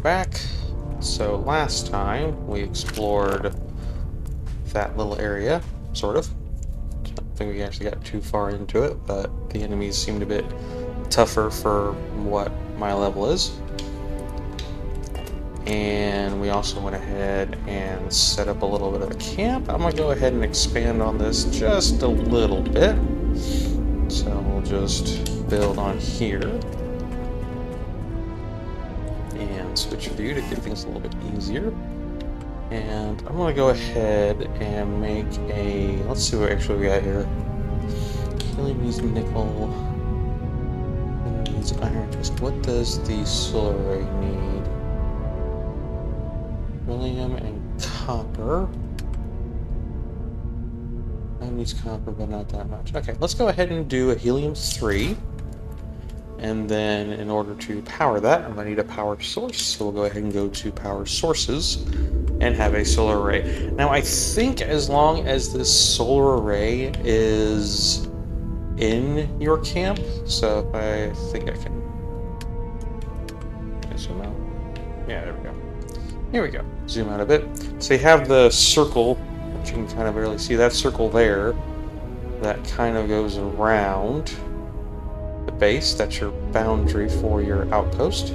back. So last time we explored that little area, sort of. I don't think we actually got too far into it, but the enemies seemed a bit tougher for what my level is. And we also went ahead and set up a little bit of a camp. I'm going to go ahead and expand on this just a little bit. So we'll just build on here. And switch view to get things a little bit easier. And I'm going to go ahead and make a... Let's see what actually we got here. Helium needs nickel. It needs iron. What does the solar array need? Helium and copper. That needs copper, but not that much. Okay, let's go ahead and do a helium-3. And then in order to power that, I'm going to need a power source. So we'll go ahead and go to power sources and have a solar array. Now I think as long as this solar array is in your camp, so if I think I can zoom out. Yeah, there we go. Here we go. Zoom out a bit. So you have the circle, which you can kind of barely see. That circle there, that kind of goes around the base. That's your boundary for your outpost.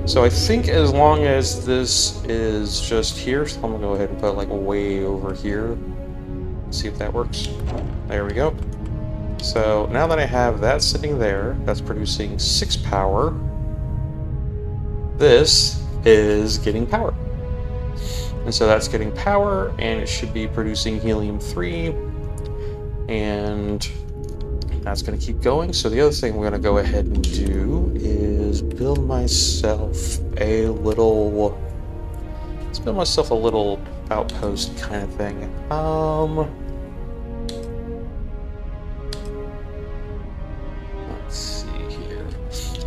So I think as long as this is just here, so I'm going to go ahead and put it like way over here. See if that works. There we go. So now that I have that sitting there, that's producing 6 power. This is getting power. And so that's getting power, and it should be producing helium-3, and that's going to keep going. So the other thing we're going to go ahead and do is build myself a little... Let's build myself a little outpost kind of thing. Let's see here.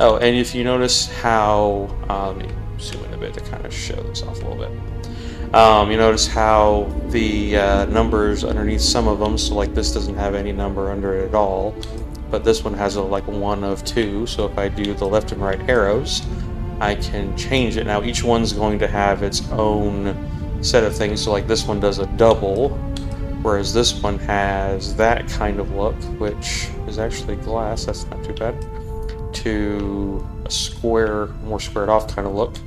Oh, and if you notice how... let me zoom in a bit to kind of show this off a little bit. You notice how the numbers underneath some of them, so like this doesn't have any number under it at all, but this one has a like 1 of 2, so if I do the left and right arrows, I can change it. Now each one's going to have its own set of things, so like this one does a double, whereas this one has that kind of look, which is actually glass, that's not too bad, to a square, more squared off kind of look.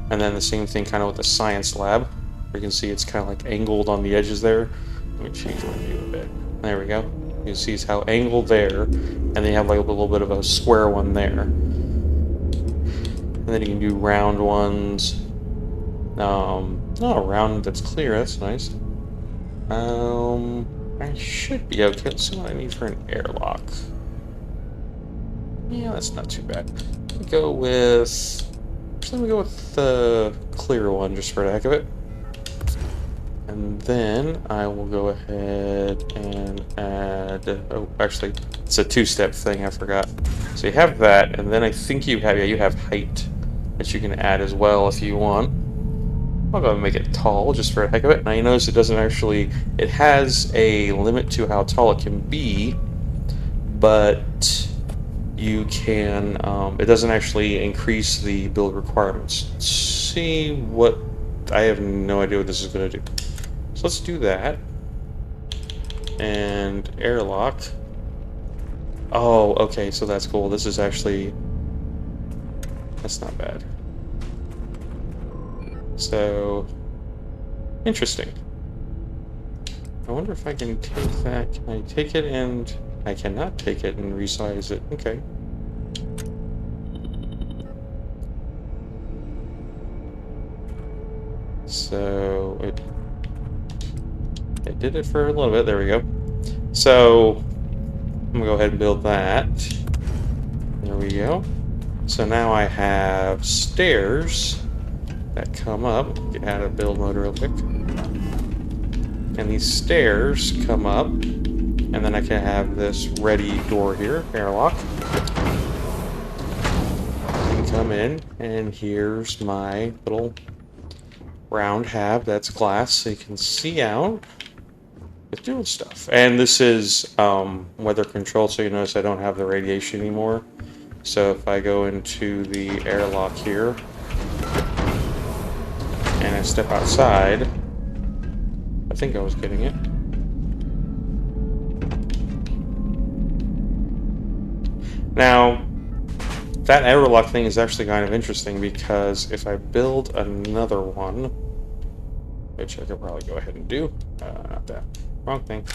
And then the same thing kind of with the science lab. Where you can see it's kind of like angled on the edges there. Let me change my view a bit. There we go. You can see how angled there. And then you have like a little bit of a square one there. And then you can do round ones. Oh, round that's clear. That's nice. I should be okay. Let's see what I need for an airlock. Yeah, that's not too bad. Let me go with... Let me go with the clear one just for the heck of it. And then I will go ahead and add... Oh, actually, it's a 2-step thing, I forgot. So you have that, and then I think you have... Yeah, you have height that you can add as well if you want. I'll go and make it tall just for the heck of it. Now you notice it doesn't actually... It has a limit to how tall it can be, but... you can, it doesn't actually increase the build requirements. Let's see what, I have no idea what this is going to do. So let's do that. And airlock. Oh, okay, so that's cool. This is actually, that's not bad. So, interesting. I wonder if I can take that, can I take it and... I cannot take it and resize it. Okay. So it did it for a little bit. There we go. So I'm gonna go ahead and build that. There we go. So now I have stairs that come up. Get out of build mode real quick. And these stairs come up. And then I can have this ready door here, airlock. I can come in, and here's my little round hab that's glass, so you can see out with doing stuff. And this is weather controlled, so you notice I don't have the radiation anymore. So if I go into the airlock here, and I step outside, I think I was getting it. Now, that airlock thing is actually kind of interesting because if I build another one, which I could probably go ahead and do, not that, wrong thing.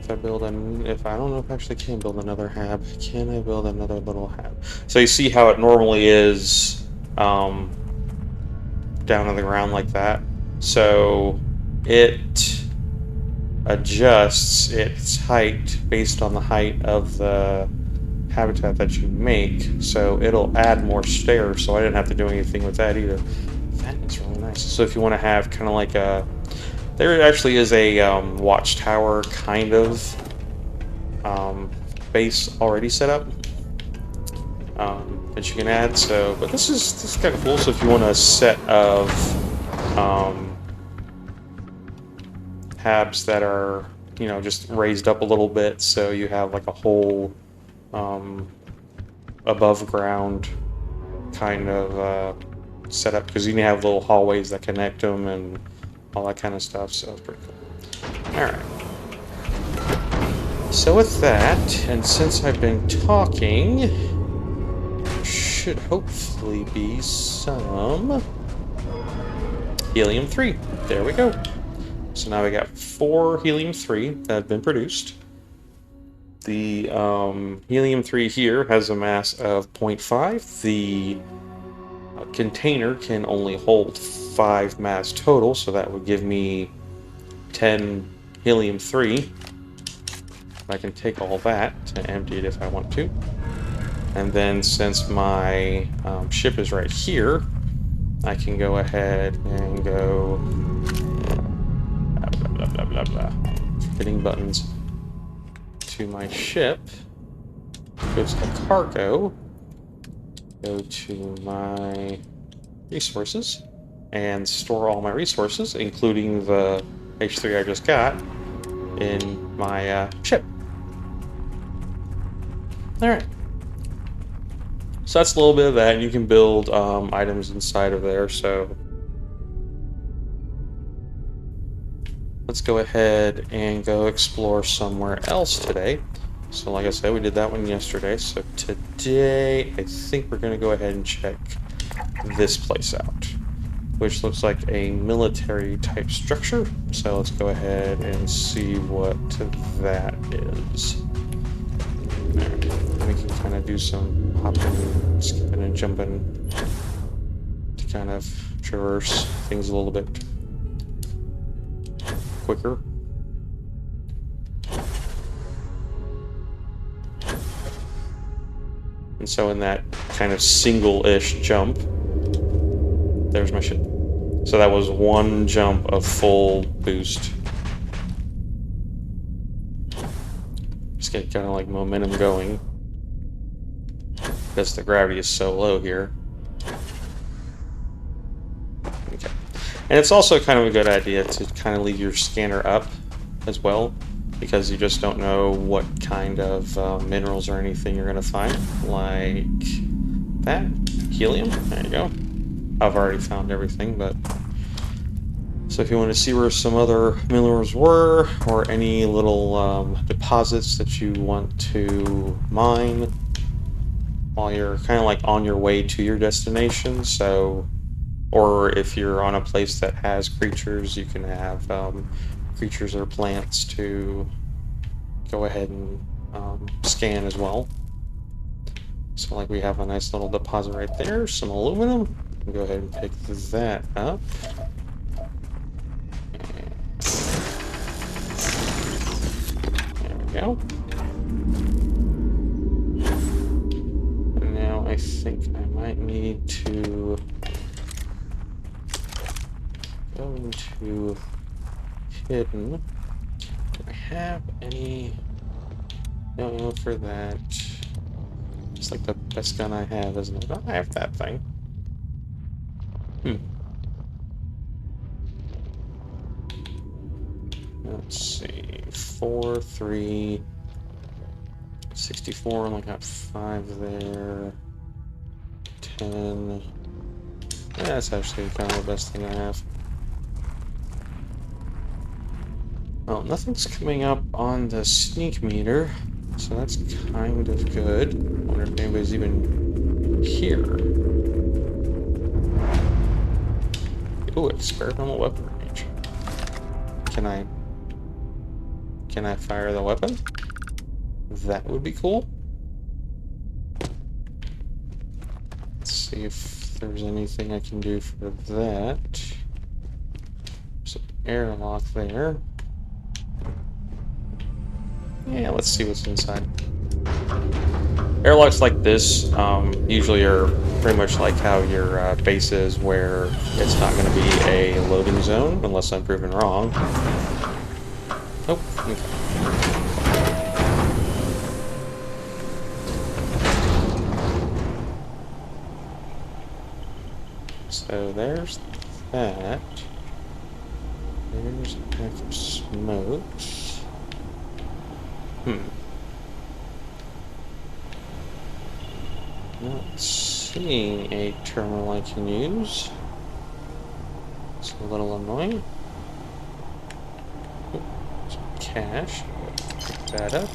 If I don't know if I actually can build another hab, can I build another little hab? So you see how it normally is down on the ground like that. So it adjusts its height based on the height of the habitat that you make, so it'll add more stairs, so I didn't have to do anything with that either. That is really nice. So if you want to have kind of like a... There actually is a watchtower kind of base already set up that you can add, so... But this is kind of cool, so if you want a set of habs that are, you know, just raised up a little bit, so you have like a whole above ground kind of setup, because you can have little hallways that connect them and all that kind of stuff, so it's pretty cool. Alright. So with that, and since I've been talking, there should hopefully be some helium-3. There we go. So now we got 4 helium-3 that have been produced. The helium-3 here has a mass of 0.5. The container can only hold 5 mass total, so that would give me 10 helium-3. I can take all that to empty it if I want to. And then since my ship is right here, I can go ahead and go... blah, blah, blah, blah, blah. Hitting buttons. To my ship, go to the cargo, go to my resources, and store all my resources, including the H3 I just got, in my ship. Alright. So that's a little bit of that, and you can build items inside of there, so... Let's go ahead and go explore somewhere else today. So like I said, we did that one yesterday, so today I think we're going to go ahead and check this place out, which looks like a military type structure. So let's go ahead and see what that is. We can kind of do some hopping, skipping, and jumping to kind of traverse things a little bit quicker. And so in that kind of single-ish jump, there's my ship. So that was one jump of full boost. Just get kind of like momentum going, because the gravity is so low here. Okay. And it's also kind of a good idea to kind of leave your scanner up as well, because you just don't know what kind of minerals or anything you're going to find. Like that. Helium. There you go. I've already found everything, but... So if you want to see where some other minerals were, or any little deposits that you want to mine while you're kind of like on your way to your destination, so... Or if you're on a place that has creatures, you can have creatures or plants to go ahead and scan as well. So like we have a nice little deposit right there, some aluminum. Go ahead and pick that up. There we go. And now I think I might need to go into hidden. Do I have any? No, for that. It's like the best gun I have, isn't it? Oh, I have that thing. Let's see. 4, 3, 64, only got 5 there. 10. That's actually kind of the best thing I have. Well, nothing's coming up on the sneak meter, so that's kind of good. I wonder if anybody's even here. Ooh, experimental weapon range. Can I fire the weapon? That would be cool. Let's see if there's anything I can do for that. There's an airlock there. Yeah, let's see what's inside. Airlocks like this usually are pretty much like how your base is, where it's not going to be a loading zone unless I'm proven wrong. Oh, okay. So there's that. There's a pack of smokes. Not seeing a terminal I can use. It's a little annoying. Some cash. Pick that up.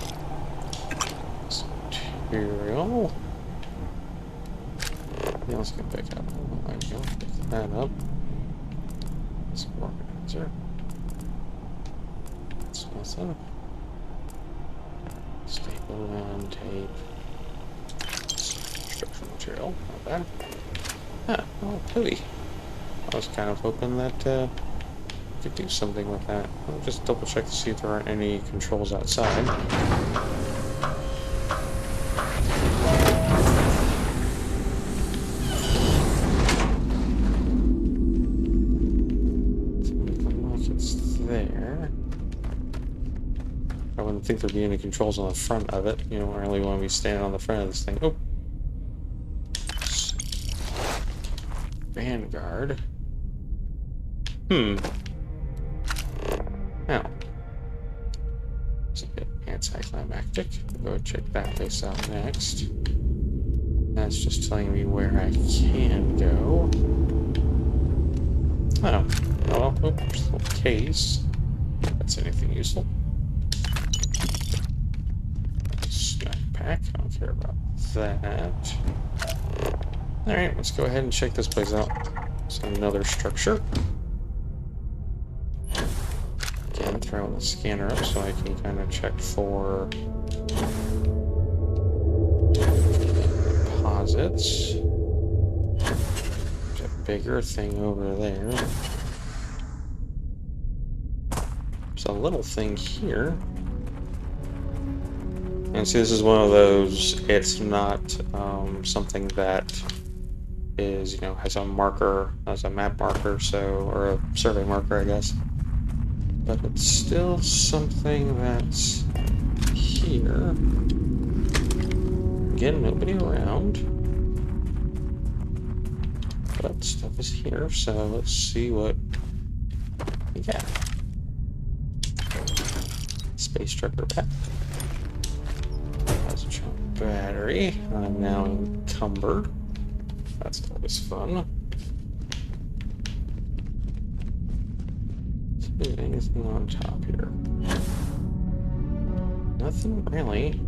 Some material. What else can I pick up? There we go. Pick that up. Some organizer. That's nothing. Staple round tape. Structural material. Not bad. Ah, oh, goody. I was kind of hoping that I could do something with that. I'll just double check to see if there aren't any controls outside. I wouldn't think there'd be any controls on the front of it. You don't really want to be standing on the front of this thing. Oh! Vanguard. Now. It's a bit anticlimactic. I'll go check that place out next. That's just telling me where I can go. Oh. Oh, well, there's a little case. If that's anything useful. Snack pack. I don't care about that. Alright, let's go ahead and check this place out. It's another structure. Again, throw the scanner up so I can kind of check for deposits. There's a bigger thing over there. There's a little thing here. And see, this is one of those, it's not something that is, you know, has a marker, has a map marker, so, or a survey marker, I guess. But it's still something that's here. Again, nobody around. But stuff is here, so let's see what we got. Space trucker pack. Has a chunk battery. I'm now encumbered. That's always fun. Is there anything on top here? Nothing really.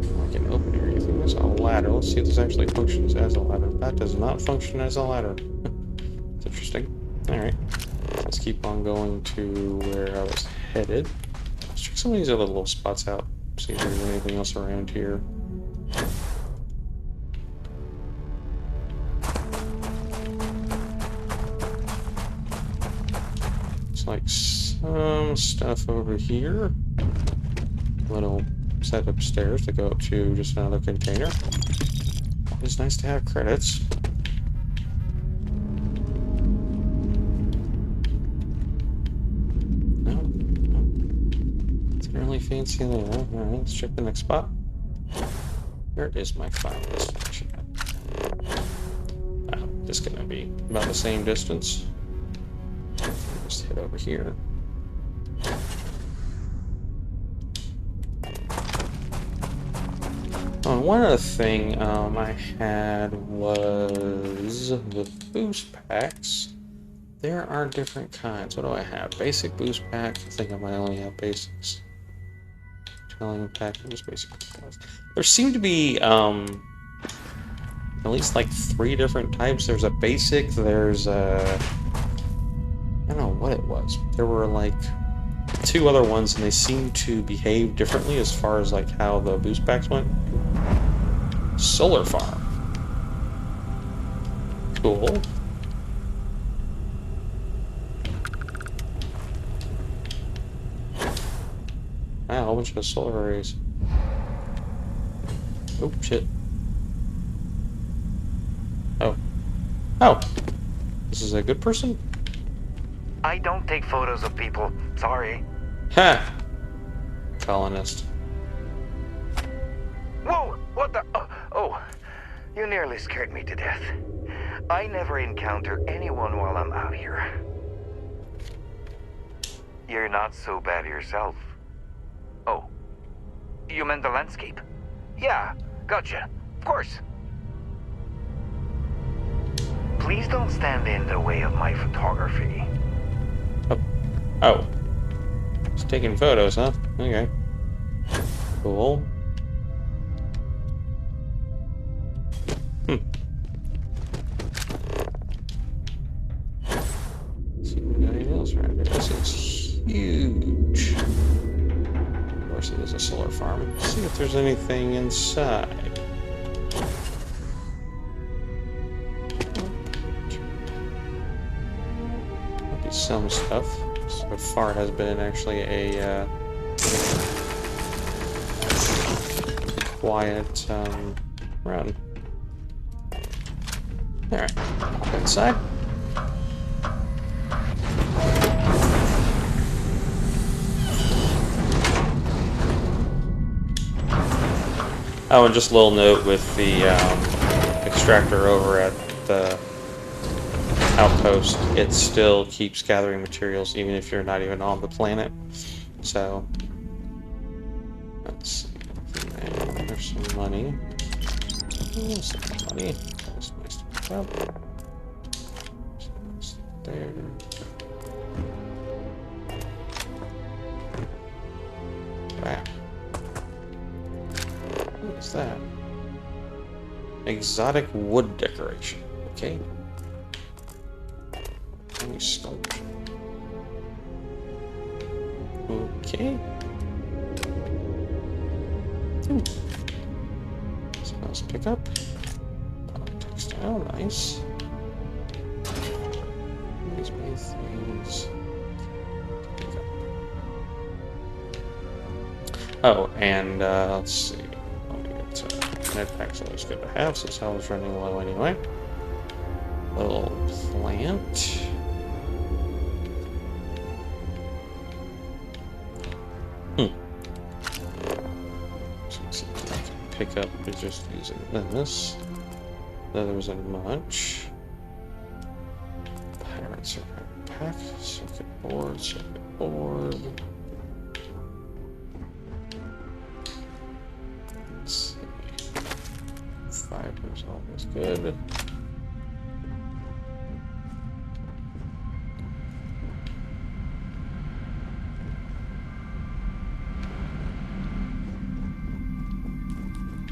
I can open here. Anything? There's a ladder. Let's see if this actually functions as a ladder. That does not function as a ladder. It's interesting. Alright. Let's keep on going to where I was headed. Let's check some of these other little spots out. See if there's anything else around here. Looks like some stuff over here. Little set upstairs to go up to just another container. It's nice to have credits. No, nothing really fancy there. Alright, let's check the next spot. Where is my final destination? Oh, just gonna be about the same distance. Just head over here. Oh, one other thing I had was the boost packs. There are different kinds. What do I have? Basic boost pack. I think I might only have basics. Chilling pack. Just basic. There seem to be at least like 3 different types. There's a basic. There's a I don't know what it was. There were like 2 other ones, and they seem to behave differently as far as like how the boost packs went. Solar farm. Cool. Wow, a whole bunch of solar arrays. Oh, shit. Oh. Oh! This is a good person? I don't take photos of people. Sorry. Ha! Colonist. Whoa! What the? Oh, you nearly scared me to death. I never encounter anyone while I'm out here. You're not so bad yourself. Oh. You meant the landscape? Yeah, gotcha. Of course. Please don't stand in the way of my photography. Oh. He's taking photos, huh? Okay. Cool. See if we got anything else around here. This is huge. Of course, it is a solar farm. Let's see if there's anything inside. Might be some stuff. So far, it has been actually a quiet run. Alright, go inside. Oh, and just a little note with the extractor over at the outpost, it still keeps gathering materials even if you're not even on the planet. So, let's see. There's some money. Some money. That's nice to pick up. So there. Wow. What is that? Exotic wood decoration. Okay. Any sculpture. Okay. So let's pick up. Textile, nice. These many things. Pick up. Oh, and let's see. Med pack's always good to have since I was running low anyway. Little plant. So let's see if I can pick up by just using this. There wasn't much. Pirate circuit pack, circuit board, circuit board. Let's see. Fiber's always good.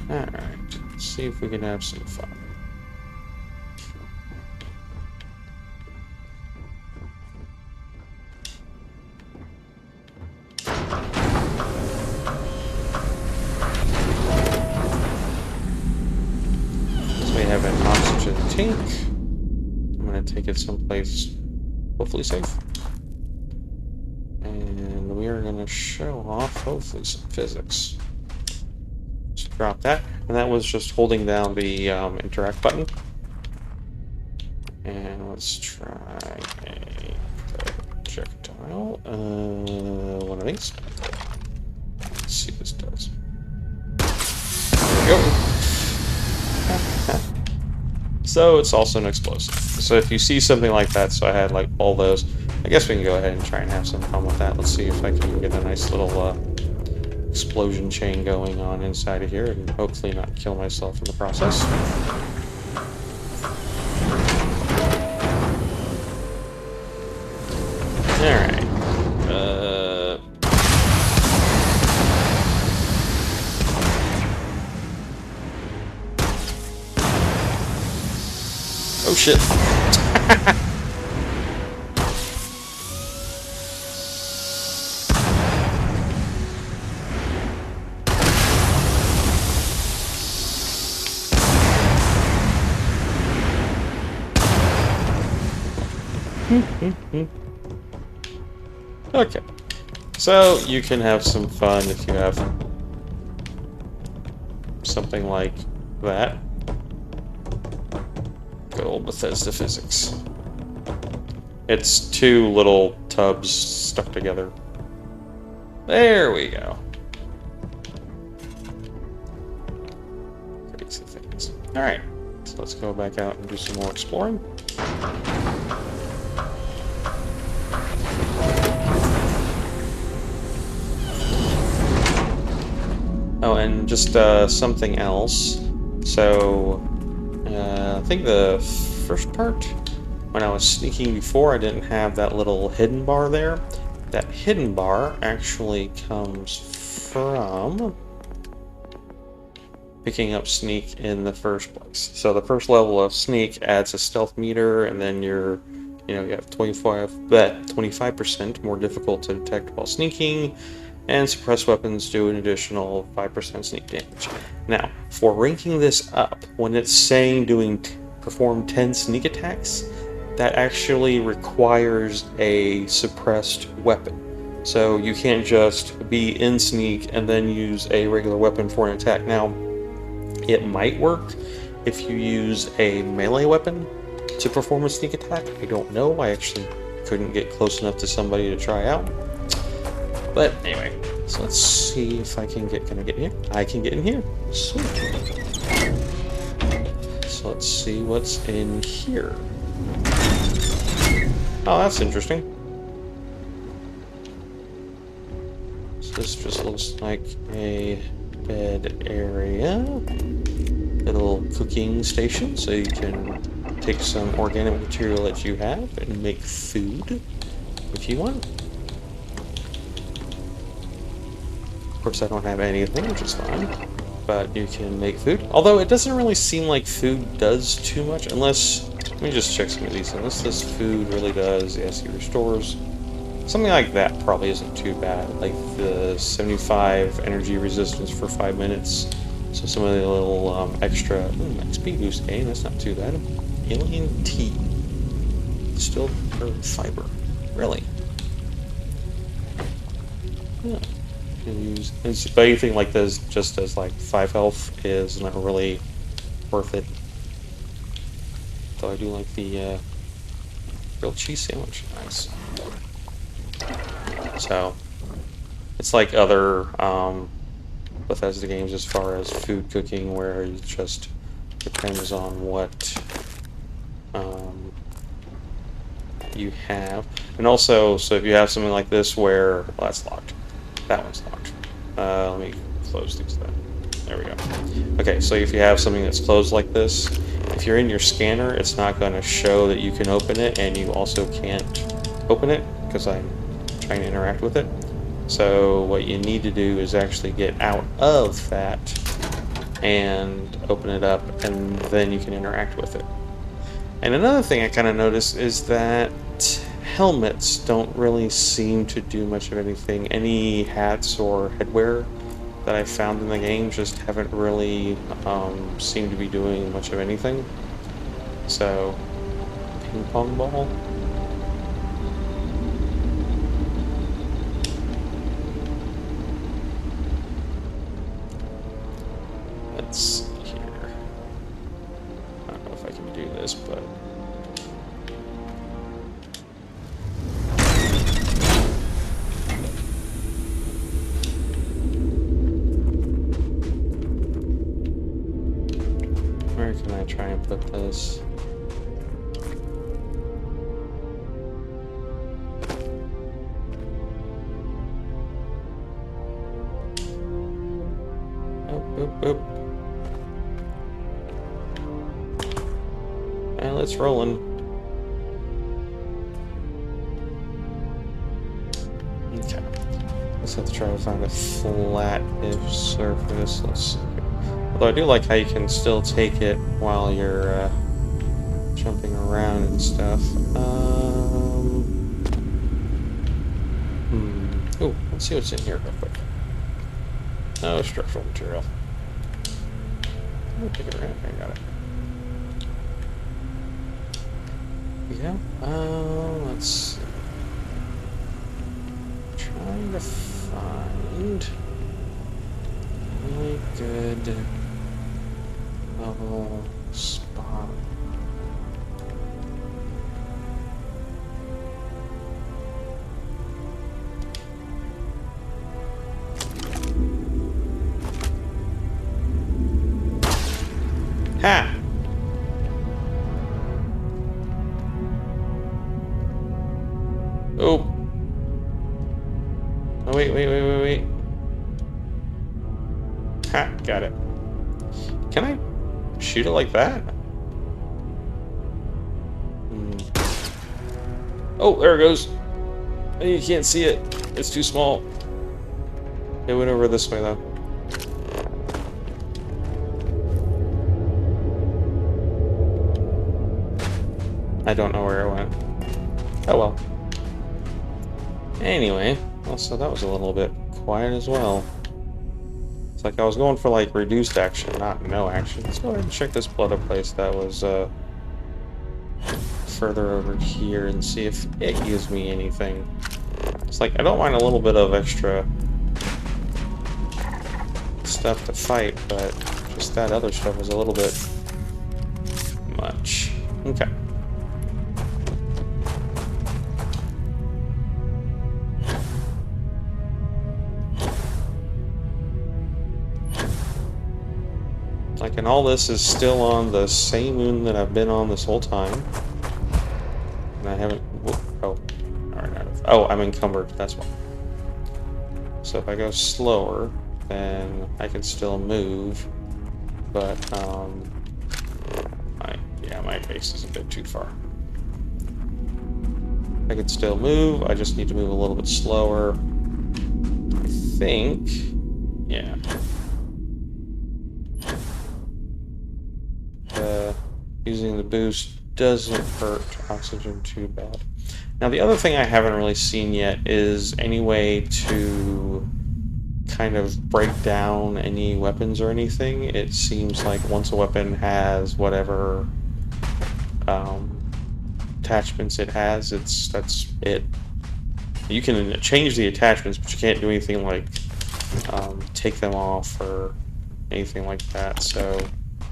Alright, let's see if we can have some fun. We have an oxygen tank. I'm going to take it someplace hopefully safe. And we are going to show off hopefully some physics. Just drop that. And that was just holding down the interact button. And let's try a projectile. One of these. Let's see what this does. There we go. So it's also an explosive. So if you see something like that, so I had like all those, I guess we can go ahead and try and have some fun with that. Let's see if I can get a nice little explosion chain going on inside of here and hopefully not kill myself in the process. Alright. Oh shit. Okay. So you can have some fun if you have something like that. Good old Bethesda physics. It's two little tubs stuck together. There we go. Crazy things. Alright, so let's go back out and do some more exploring. Oh, and just something else. So, I think the first part, when I was sneaking before, I didn't have that little hidden bar there. That hidden bar actually comes from picking up sneak in the first place. So the first level of sneak adds a stealth meter, and then you have 25% more difficult to detect while sneaking. And suppressed weapons do an additional 5% sneak damage. Now, for ranking this up, when it's saying perform 10 sneak attacks, that actually requires a suppressed weapon. So you can't just be in sneak and then use a regular weapon for an attack. Now, it might work if you use a melee weapon to perform a sneak attack. I don't know. I actually couldn't get close enough to somebody to try out. But anyway, so let's see if I can get in here. I can get in here. Sweet. So let's see what's in here. Oh, that's interesting. So this just looks like a bed area. Little cooking station, so you can take some organic material that you have and make food if you want. Of course, I don't have anything, which is fine, but you can make food. Although it doesn't really seem like food does too much, unless, let me just check some of these. Unless this food really does, yes, it restores. Something like that probably isn't too bad. Like the 75 energy resistance for 5 minutes. So some of the little extra XP boost gain, that's not too bad. Alien tea. Distilled herb fiber. Really? Yeah. But anything like this just as like 5 health is not really worth it. Though I do like the grilled cheese sandwich. Nice. So it's like other Bethesda games as far as food cooking, where it just depends on what you have. And also, so if you have something like this where, well, that's locked. That one's locked. Let me close these then. There we go. Okay, so if you have something that's closed like this, if you're in your scanner, it's not going to show that you can open it, and you also can't open it because I'm trying to interact with it. So what you need to do is actually get out of that and open it up, and then you can interact with it. And another thing I kind of noticed is that helmets don't really seem to do much of anything. Any hats or headwear that I found in the game just haven't really seemed to be doing much of anything. So, ping pong ball. Let's see here. I don't know if I can do this, but where can I try and put this? Oop, oop, oop. Well, it's rolling. Okay. Let's have to try to find a flat-ish surface. Let's see. Although I do like how you can still take it while you're jumping around and stuff. Oh, let's see what's in here real quick. Oh, structural material. I'll take it around. I got it. Yeah. Let's see. Trying to find really good level spot. Ha! Oh. Oh, wait. Ha! Got it. Can I shoot it like that? Oh, there it goes. You can't see it. It's too small. It went over this way, though. I don't know where it went. Oh well. Anyway, so that was a little bit quiet as well. It's like I was going for like reduced action, not no action. Let's go ahead and check this other place that was further over here and see if it gives me anything. It's like I don't mind a little bit of extra stuff to fight, but just that other stuff was a little bit much. Okay. Like, and all this is still on the same moon that I've been on this whole time. And I haven't... Oh. Alright, oh, I'm encumbered. That's why. So if I go slower, then I can still move. But, my base is a bit too far. I can still move. I just need to move a little bit slower. I think... Yeah. Using the boost doesn't hurt oxygen too bad. Now, the other thing I haven't really seen yet is any way to kind of break down any weapons or anything. It seems like once a weapon has whatever attachments it has, that's it. You can change the attachments, but you can't do anything like take them off or anything like that. So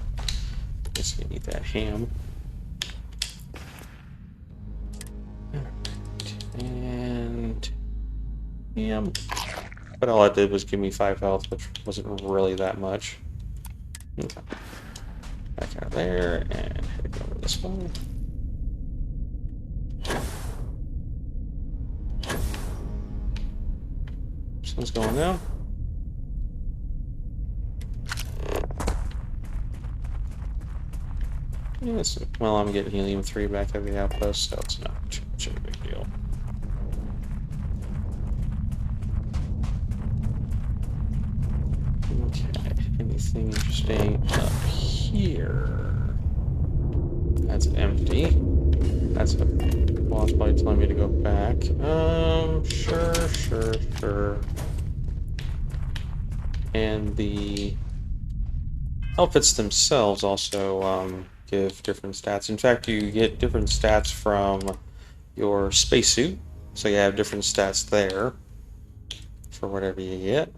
I guess you need that ham. And ham. But all it did was give me 5 health, which wasn't really that much. Okay. Back out of there and head over this way. Sun's going down. Yes, well, I'm getting helium-3 back at the outpost, so it's not too much of a big deal. Okay, anything interesting up here? That's empty. That's a boss probably telling me to go back. Sure. And the outfits themselves also give different stats. In fact, you get different stats from your spacesuit, so you have different stats there for whatever you get.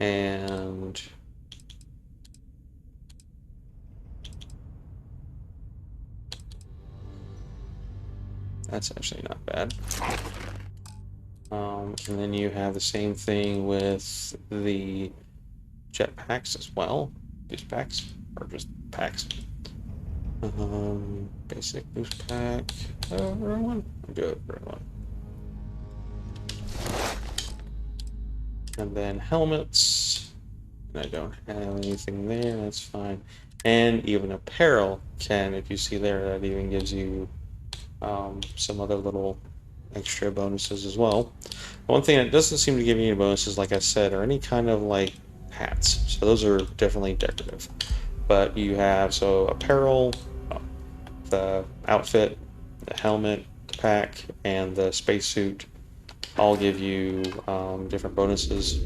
And that's actually not bad. And then you have the same thing with the jetpacks as well. Boost packs, or just packs. Basic boost pack. Wrong one? Good, wrong one. And then helmets. I don't have anything there, that's fine. And even apparel can, if you see there, that even gives you some other little extra bonuses as well. One thing that doesn't seem to give you any bonuses, like I said, are any kind of like hats. So those are definitely decorative. But you have, so apparel, the outfit, the helmet, the pack, and the spacesuit all give you different bonuses,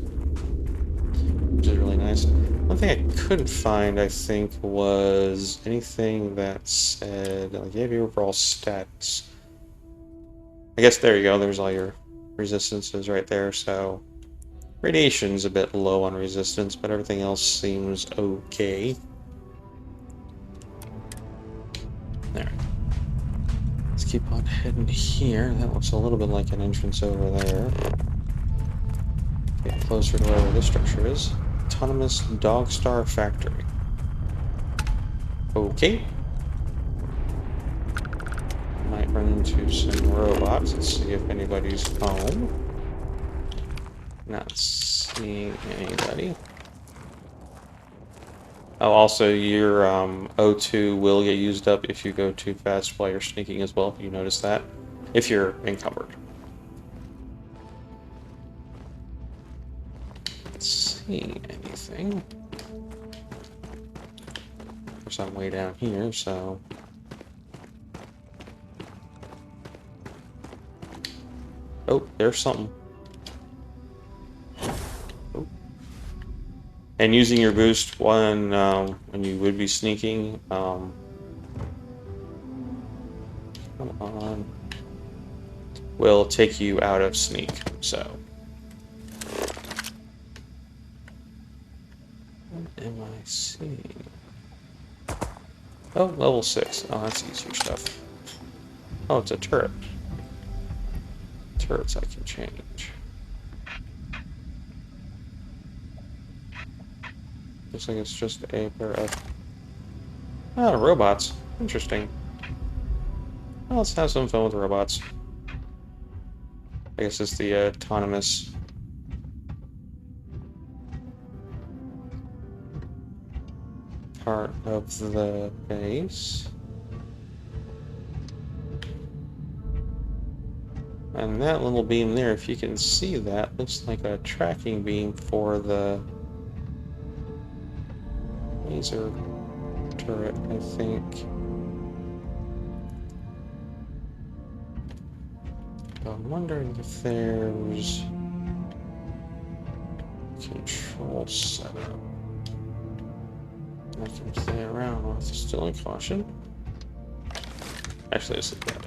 which is really nice. One thing I couldn't find, I think, was anything that said, like, gave you overall stats. I guess there you go, there's all your resistances right there, so radiation's a bit low on resistance, but everything else seems okay. There. Let's keep on heading here. That looks a little bit like an entrance over there. Get closer to wherever this structure is. Autonomous Dog Star Factory. Okay. Might run into some robots. Let's see if anybody's home. Not seeing anybody. Oh, also your O2 will get used up if you go too fast while you're sneaking as well. You notice that? If you're encumbered. Not seeing anything. Of course, I'm way down here, so... Oh, there's something. Oh. And using your boost when you would be sneaking, come on, will take you out of sneak. So, what am I seeing? Oh, level 6. Oh, that's easier stuff. Oh, it's a turret. Turrets I can change. Looks like it's just a pair of robots. Interesting. Well, let's have some fun with robots. I guess it's the autonomous part of the base. And that little beam there, if you can see that, looks like a tracking beam for the laser turret, I think. I'm wondering if there's control setup. I can play around with instilling caution. Actually, let's look that up.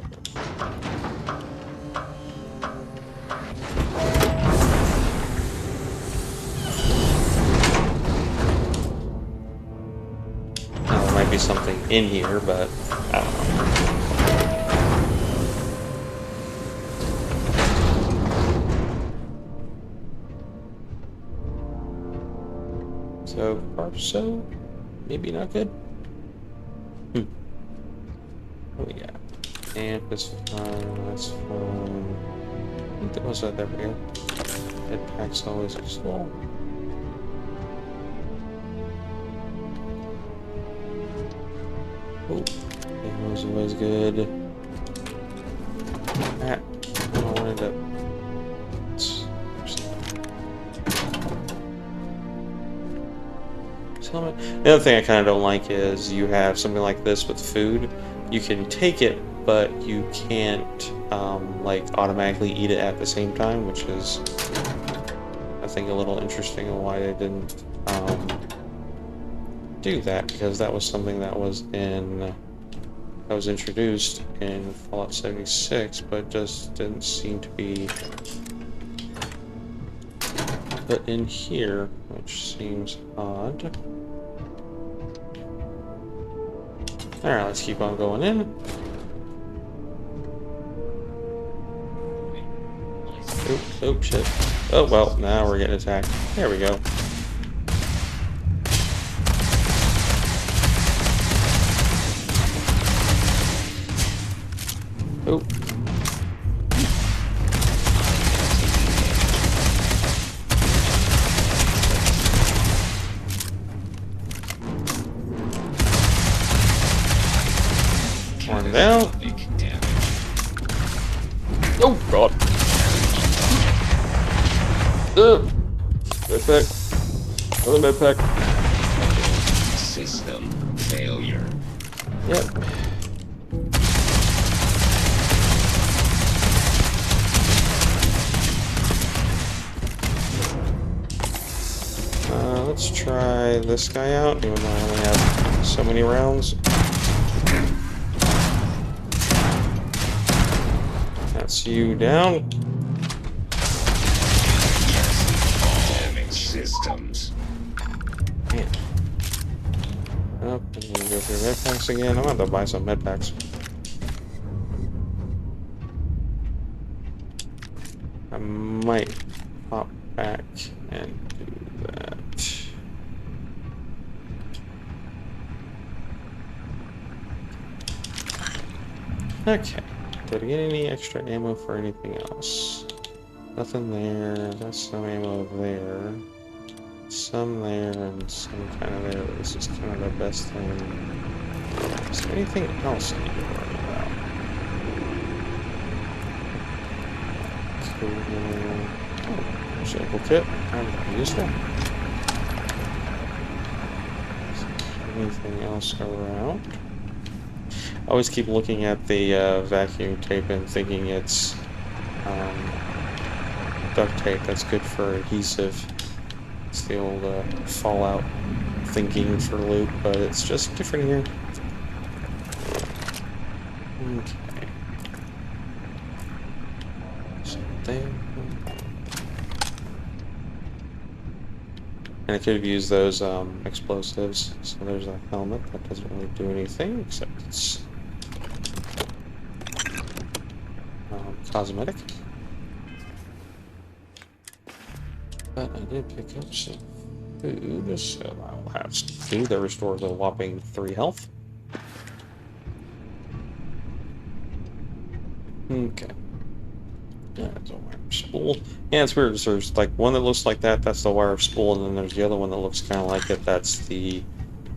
Be something in here, but I don't know. So far, so maybe not good. What we got? Amp is fine. That's fine. I think that was there we go. Head pack's always full. Oh, that was always good. That I wanted to. The other thing I kind of don't like is you have something like this with food. You can take it, but you can't like automatically eat it at the same time, which is I think a little interesting on why they didn't do that, because that was something that was introduced in Fallout 76, but just didn't seem to be put in here, which seems odd. Alright, let's keep on going in. Oh, shit. Oh, well, now we're getting attacked. There we go. Oh. down. Oh god. Medpack. Another medpack. System failure. Yep. Let's try this guy out, even though I only have so many rounds. That's you down. Damage systems. Man. Oh, I'm gonna go through medpacks again. I'm gonna have to buy some medpacks. I might pop back and do that. Okay. Did I get any extra ammo for anything else? Nothing there. That's some ammo there. Some there and some kind of there. This is kind of the best thing. Is there anything else I need to worry about? Oh, sample kit. Kind of useful. Anything else around? I always keep looking at the vacuum tape and thinking it's duct tape that's good for adhesive. It's the old Fallout thinking for loop, but it's just different here. Okay. So there. And I could have used those explosives. So there's a helmet that doesn't really do anything except it's cosmetic. But I did pick up some food, so I'll have some food that restores a whopping 3 health. Okay. That's a wire spool. Yeah, it's weird. There's like one that looks like that, that's the wire spool, and then there's the other one that looks kind of like it, that's the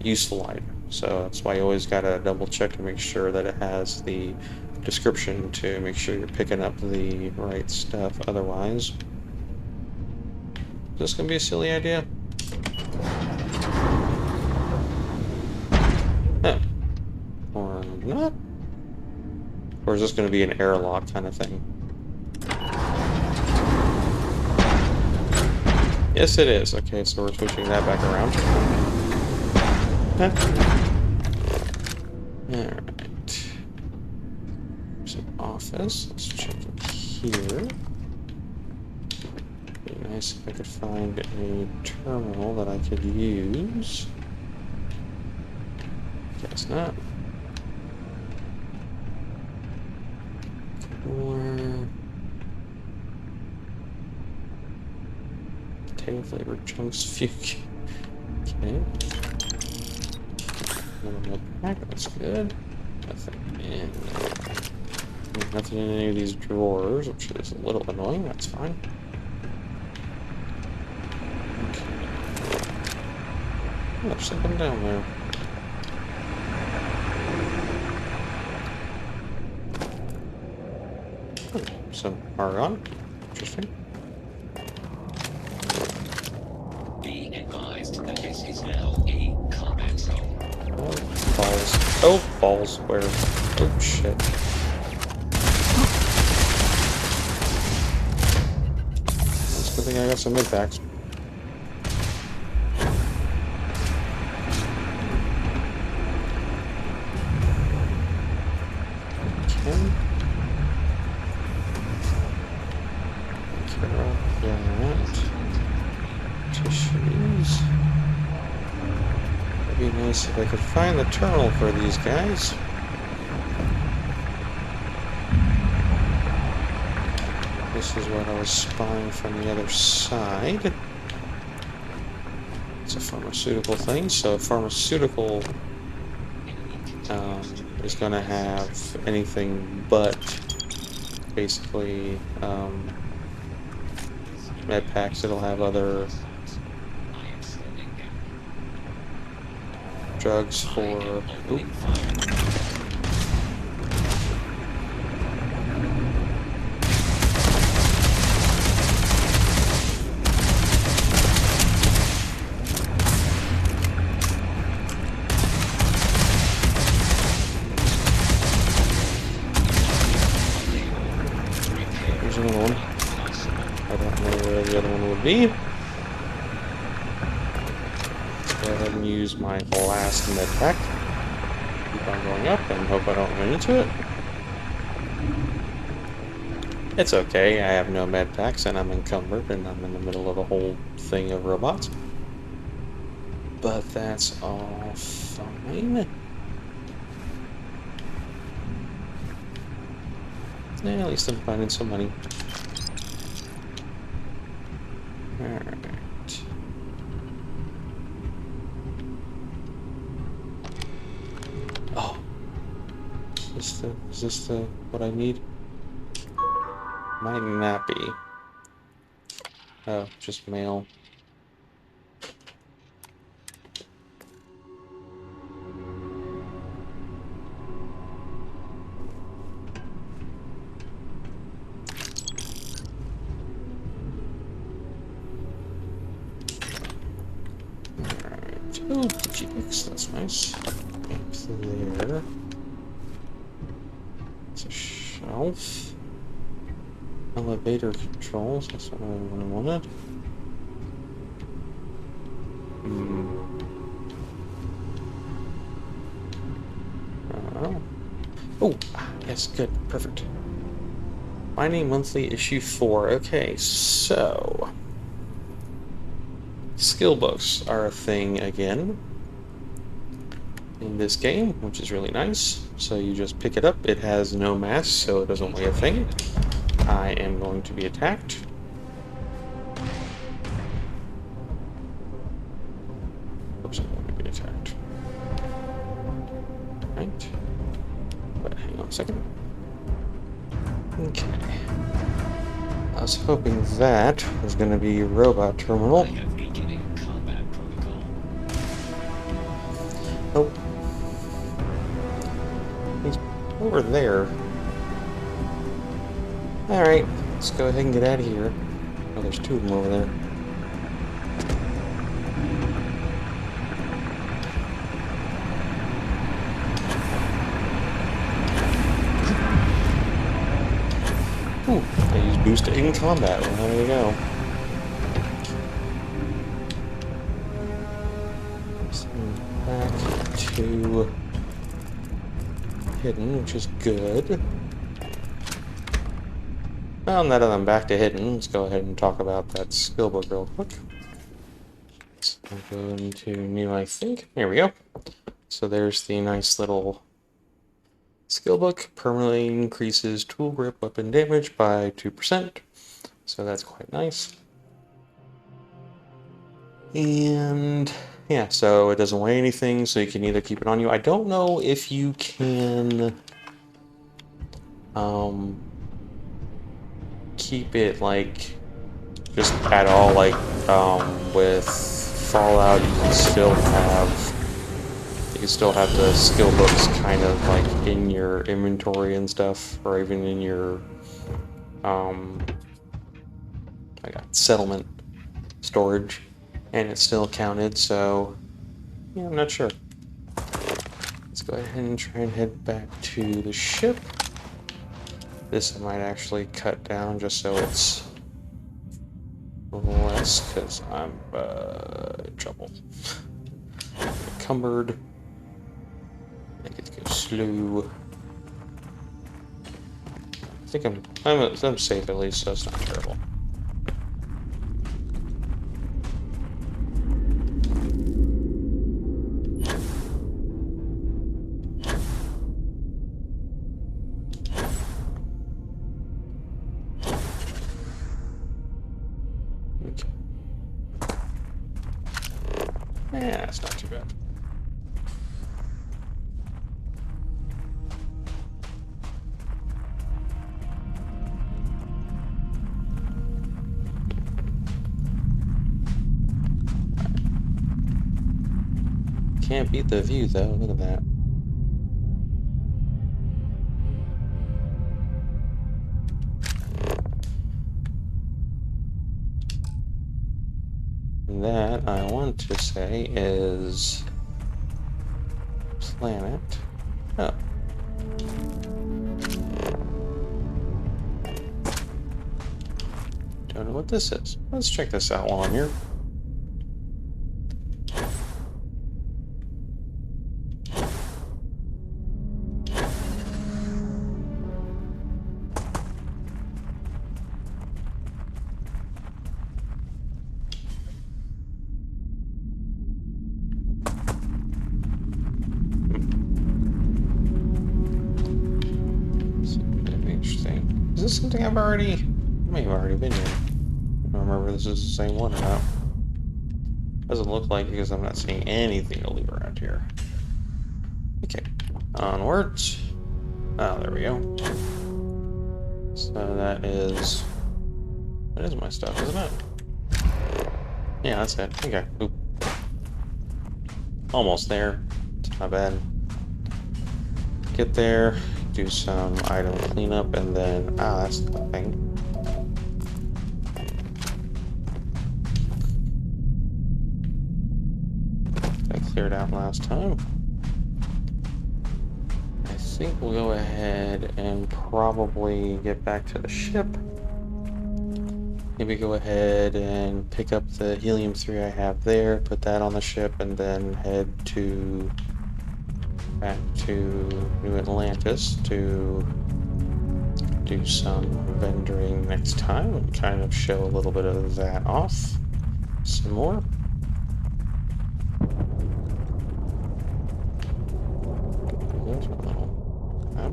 useful item. So that's why you always gotta double check to make sure that it has the description to make sure you're picking up the right stuff. Otherwise, is this gonna be a silly idea? No. Or not? Or is this gonna be an airlock kind of thing? Yes, it is. Okay, so we're switching that back around. Alright. There's an office. Let's check it here. Be nice if I could find a terminal that I could use. Guess not. Or potato flavored chunks fugue. Okay. Another pack, that's good. Nothing in any of these drawers, which is a little annoying, that's fine. Okay. Oh, there's something down there. Oh, some argon. Interesting. Be advised that this is now a combat zone. Oh, balls. Oh, balls. Where? Oh, shit. That's a good thing I got some mid-packs. Okay. Tissues. It'd be nice if I could find the terminal for these guys. This is what I was spying from the other side. It's a pharmaceutical thing, so pharmaceutical is going to have anything but basically med packs. It'll have other drugs for be. Go ahead and use my last med pack. Keep on going up and hope I don't run into it. It's okay, I have no med packs and I'm encumbered and I'm in the middle of a whole thing of robots. But that's all fine. Yeah, at least I'm finding some money. Alright. Oh. Is this the what I need? Might not be. Oh, just mail. Alright. Oh, GX, that's nice. Up there. It's a shelf. Elevator controls, that's what I wanted. Oh, yes, good, perfect. Finding monthly issue 4. Okay, so skill books are a thing again in this game, which is really nice. So you just pick it up. It has no mass, so it doesn't weigh a thing. I am going to be attacked. Oops, I'm going to be attacked. Right. But hang on a second. Okay. I was hoping that was going to be robot terminal. I have beginning combat protocol. Oh. He's over there. Alright, let's go ahead and get out of here. Oh, there's two of them over there. Ooh, they use boost in combat. Well, there you go. So back to hidden, which is good. Well, now that I'm back to hidden, let's go ahead and talk about that skill book real quick. So I'll go into new, I think. Here we go. So there's the nice little skill book. Permanently increases tool grip weapon damage by 2%. So that's quite nice. And yeah, so it doesn't weigh anything, so you can either keep it on you. I don't know if you can keep it like just at all, like with Fallout you can still have the skill books kind of like in your inventory and stuff, or even in your settlement storage, and it's still counted. So yeah, I'm not sure. Let's go ahead and try and head back to the ship. This I might actually cut down just so it's less, because I'm in trouble. Encumbered. I get to go slow. I think I'm safe at least, so it's not terrible. Yeah, it's not too bad. Can't beat the view though, look at that. That I want to say is planet. Oh. Don't know what this is. Let's check this out while I'm here. Interesting. Is this something I've already... I may have already been here. I don't remember if this is the same one or not. Doesn't look like it because I'm not seeing anything to leave around here. Okay. Onwards. Oh, there we go. So that is... That is my stuff, isn't it? Yeah, that's it. Okay. Oop. Almost there. It's not bad. Get there, do some item cleanup, and then... Ah, that's the thing. I cleared out last time. I think we'll go ahead and probably get back to the ship. Maybe go ahead and pick up the helium-3 I have there, put that on the ship, and then head to back to New Atlantis to do some vendoring next time and kind of show a little bit of that off some more. There's my little map.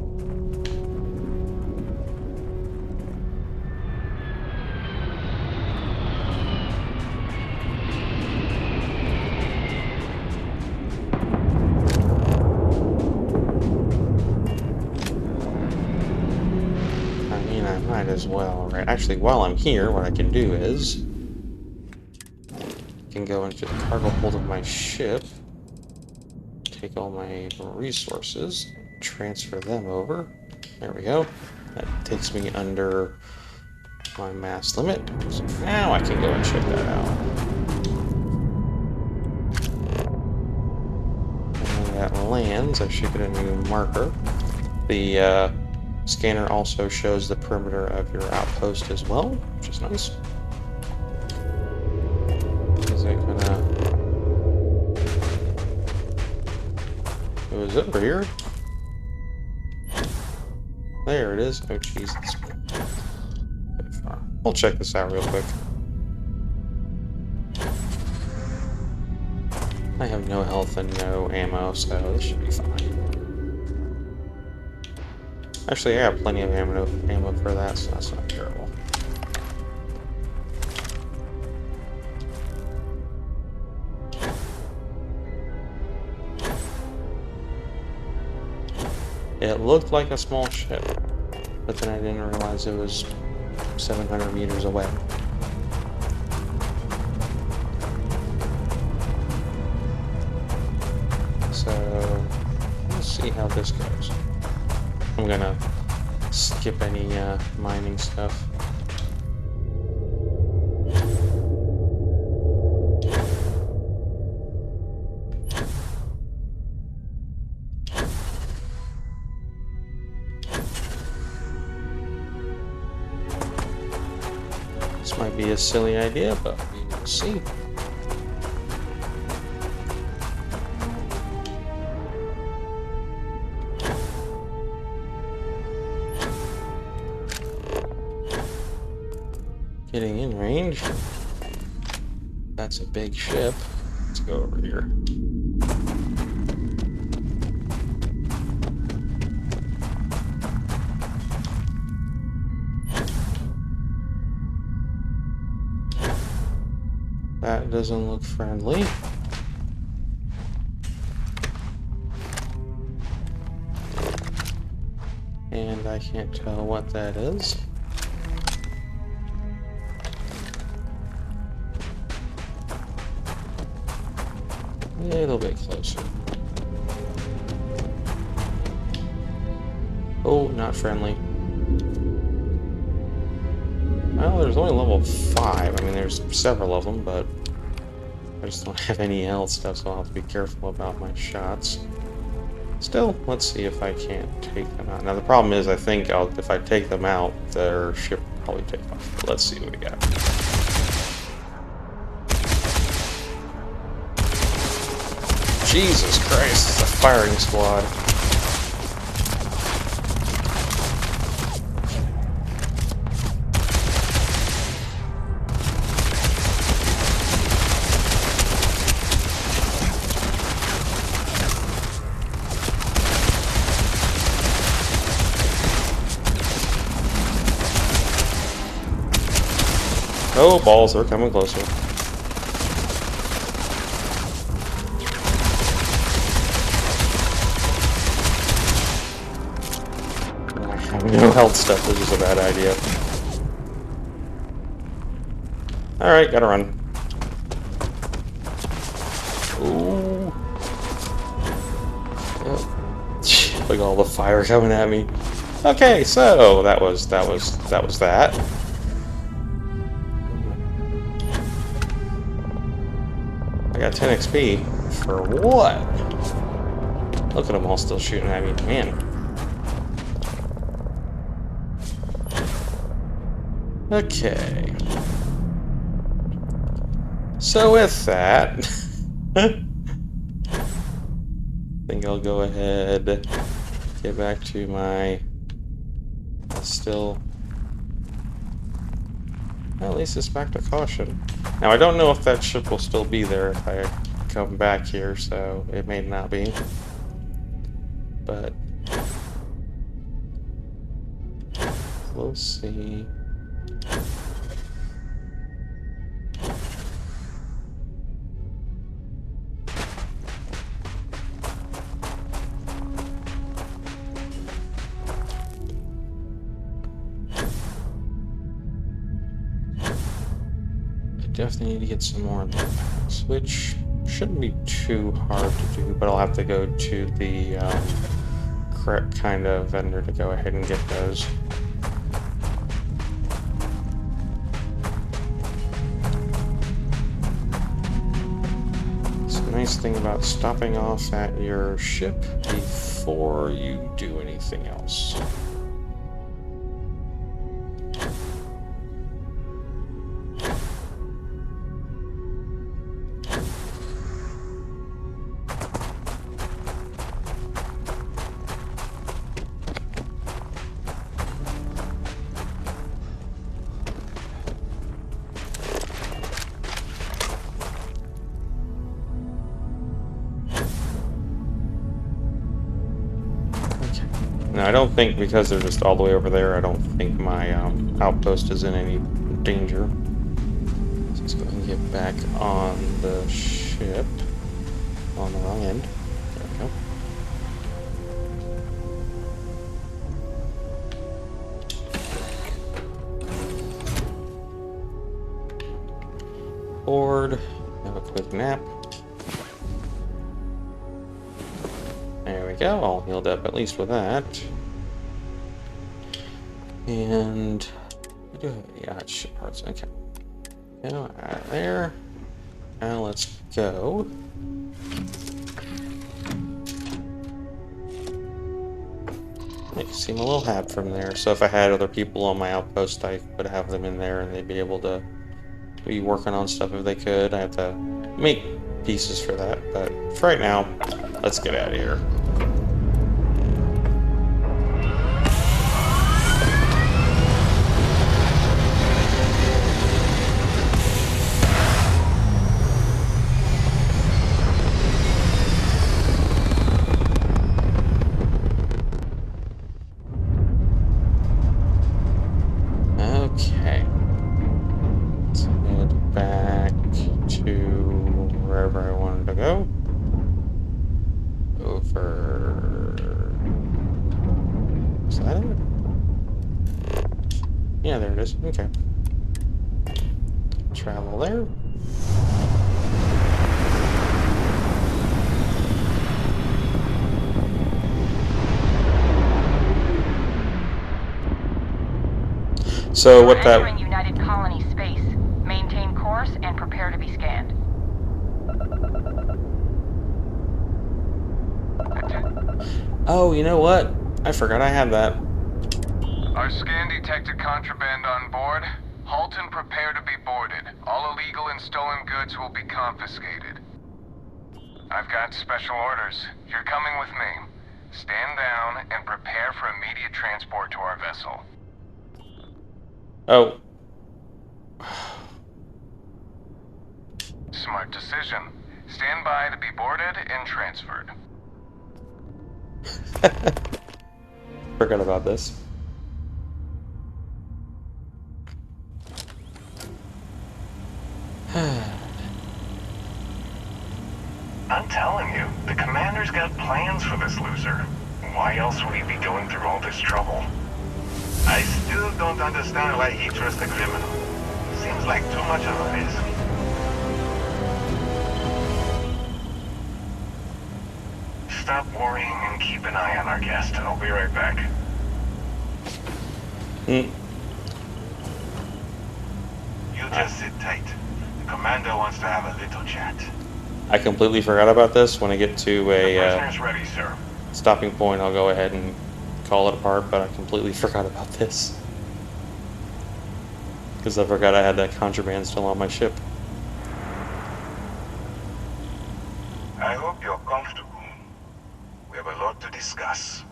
Might as well, right? Actually, while I'm here, what I can do is I can go into the cargo hold of my ship, take all my resources, transfer them over. There we go. That takes me under my mass limit. So now I can go and check that out. And when that lands, I should get a new marker. The scanner also shows the perimeter of your outpost as well, which is nice. Is it gonna... It was over here. There it is. Oh jeez, it's a bit far. We'll check this out real quick. I have no health and no ammo, so this should be fine. Actually, I have plenty of ammo for that, so that's not terrible. It looked like a small ship, but then I didn't realize it was 700 meters away. So, let's see how this goes. I'm gonna skip any mining stuff. This might be a silly idea, but we will see. Getting in range. That's a big ship. Let's go over here. That doesn't look friendly. And I can't tell what that is. A little bit closer. Oh, not friendly. Well, there's only level 5. I mean, there's several of them, but I just don't have any health stuff, so I'll have to be careful about my shots. Still, let's see if I can't take them out. Now, the problem is, I think if I take them out, their ship probably take off. But let's see what we got. Jesus Christ, it's a firing squad. Oh, balls, they're coming closer. Having no health stuff is just a bad idea. Alright, gotta run. Ooh. Yep. Look at all the fire coming at me. Okay, so that was that. I got 10 XP. For what? Look at them all still shooting at me. Man. Okay. So with that, I think I'll go ahead, get back to my still. Well, at least it's back to caution. Now I don't know if that ship will still be there if I come back here, so it may not be. But we'll see. Definitely need to get some more packs, which shouldn't be too hard to do, but I'll have to go to the correct kind of vendor to go ahead and get those. It's a nice thing about stopping off at your ship before you do anything else. Now, I don't think, because they're just all the way over there, I don't think my outpost is in any danger. So let's go ahead and get back on the ship. On the wrong end. There we go. Board. Have a quick nap. There we go, all healed up at least with that. And yeah, it's ship parts. Okay. Go out there. Now let's go. You can see my little hab from there. So if I had other people on my outpost, I would have them in there and they'd be able to be working on stuff if they could. I have to make pieces for that, but for right now, let's get out of here. Okay. Let's head back to wherever I wanted to go. Over. Is that it? Yeah, there it is. Okay. Travel there. So what that... Entering United Colony space. Maintain course and prepare to be scanned. Oh, you know what? I forgot I had that. Our scan detected contraband on board. Halt and prepare to be boarded. All illegal and stolen goods will be confiscated. I've got special orders. You're coming with me. Stand down and prepare for immediate transport to our vessel. Oh. Smart decision. Stand by to be boarded and transferred. Forgot about this. I'm telling you, the commander's got plans for this loser. Why else would he be going through all this trouble? I still don't understand why he trusts a criminal. Seems like too much of a risk. Stop worrying and keep an eye on our guest. I'll be right back. Mm. You just sit tight. The commander wants to have a little chat. I completely forgot about this. When I get to a Prisoner's ready, sir. stopping point, I'll go ahead and call it apart, but I completely forgot about this. Because I forgot I had that contraband still on my ship. I hope you're comfortable. We have a lot to discuss.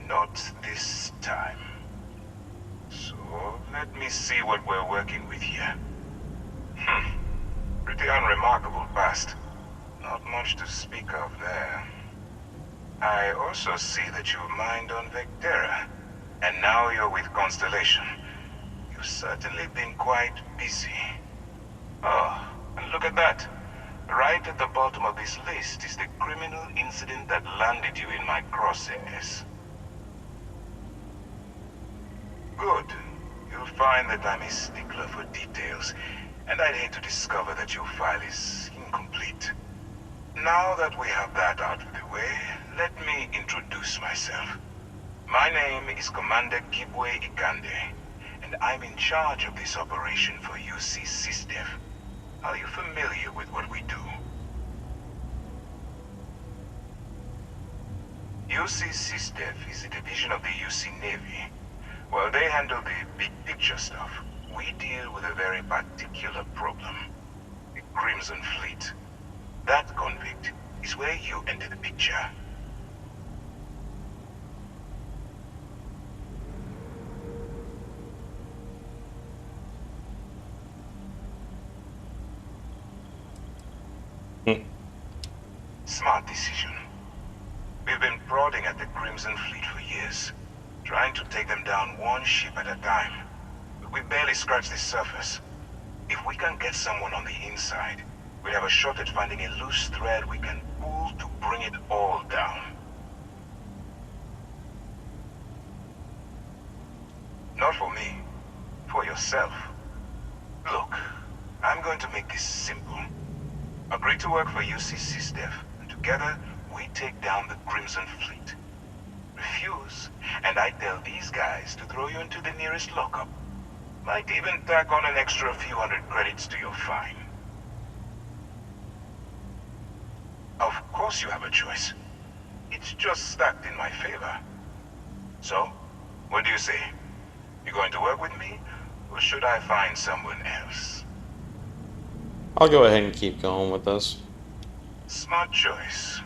Not this time. So, let me see what we're working with here. Pretty unremarkable past. Not much to speak of there. I also see that you mined on Vectera, and now you're with Constellation. You've certainly been quite busy. Oh, and look at that. Right at the bottom of this list is the criminal incident that landed you in my crosshairs. Good. You'll find that I'm a stickler for details, and I'd hate to discover that your file is incomplete. Now that we have that out of the way, let me introduce myself. My name is Commander Kibwe Ikande, and I'm in charge of this operation for UC SysDev. Are you familiar with what we do? UC SysDev is a division of the UC Navy. Well, they handle the big picture stuff. We deal with a very particular problem. The Crimson Fleet. That convict is where you enter the picture. Smart decision. We've been prodding at the Crimson Fleet for years, trying to take them down one ship at a time. But we barely scratched the surface. If we can get someone on the inside, we'll have a shot at finding a loose thread we can pull to bring it all down. Not for me. For yourself. Look, I'm going to make this simple. Agree to work for UC SysDev, and together we take down the Crimson Fleet. Refuse, and I tell these guys to throw you into the nearest lockup. Might even tack on an extra few hundred credits to your fine. Of course you have a choice. It's just stacked in my favor. So, what do you say? You going to work with me, or should I find someone else? I'll go ahead and keep going with this. Smart choice.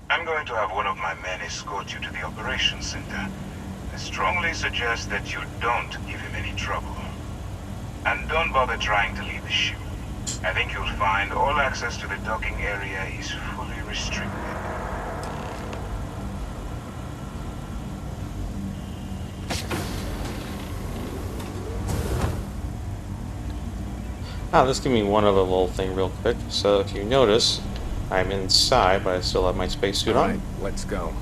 I'm going to have one of my men escort you to the operations center. I strongly suggest that you don't give him any trouble. And don't bother trying to leave the ship. I think you'll find all access to the docking area is fully restricted. Let's give me one other little thing real quick. So if you notice, I'm inside, but I still have my spacesuit on. Alright, let's go.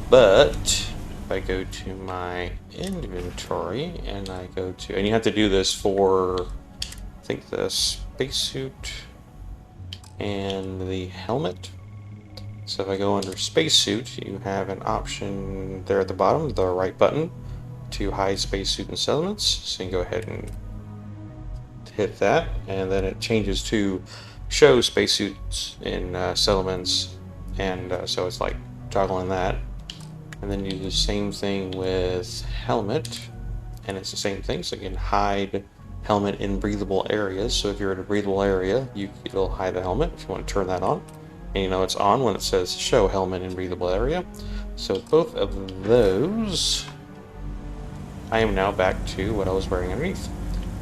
But if I go to my inventory and I go to, and you have to do this for, I think, the spacesuit and the helmet. So if I go under spacesuit, you have an option there at the bottom, the right button, to hide spacesuit and settlements. So you can go ahead and hit that, and then it changes to show spacesuits in settlements and so it's like toggling that. And then you do the same thing with helmet, and it's the same thing. So you can hide helmet in breathable areas. So if you're in a breathable area, it'll hide the helmet if you want to turn that on. And you know it's on when it says show helmet in breathable area. So both of those, I am now back to what I was wearing underneath.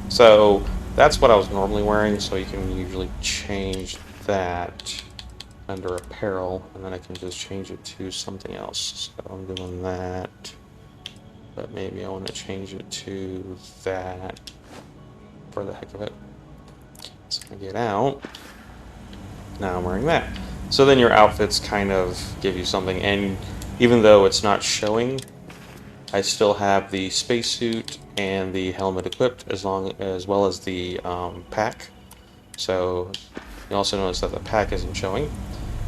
So that's what I was normally wearing, so you can usually change that under apparel, and then I can just change it to something else. So I'm doing that, but maybe I want to change it to that for the heck of it. So I get out. Now I'm wearing that. So then your outfits kind of give you something, and even though it's not showing, I still have the spacesuit and the helmet equipped, as well as the pack. So you also notice that the pack isn't showing,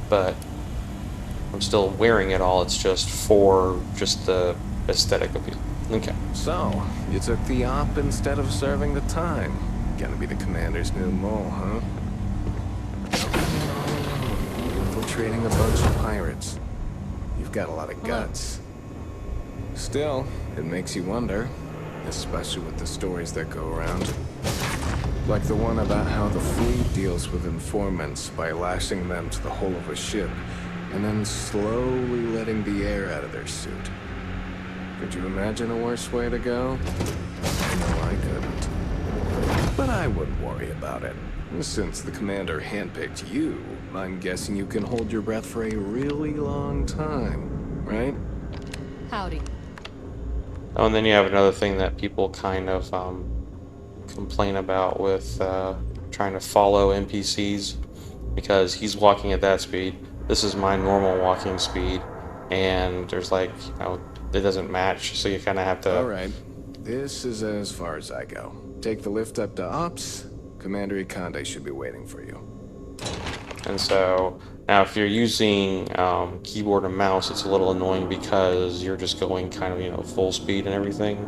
but I'm still wearing it all. It's just for the aesthetic appeal. Okay. So, you took the op instead of serving the time. Gonna be the commander's new mole, huh? Infiltrating a bunch of pirates. You've got a lot of guts. Still, it makes you wonder, especially with the stories that go around. Like the one about how the fleet deals with informants by lashing them to the hull of a ship and then slowly letting the air out of their suit. Could you imagine a worse way to go? No, I couldn't. But I wouldn't worry about it. Since the commander handpicked you, I'm guessing you can hold your breath for a really long time, right? Howdy. Oh, and then you have another thing that people kind of complain about with trying to follow NPCs, because he's walking at that speed. This is my normal walking speed, and there's like, you know, it doesn't match, so you kind of have to... Alright, this is as far as I go. Take the lift up to Ops. Commander Ikonde should be waiting for you. And so, now if you're using keyboard and mouse, it's a little annoying because you're just going kind of, you know, full speed and everything.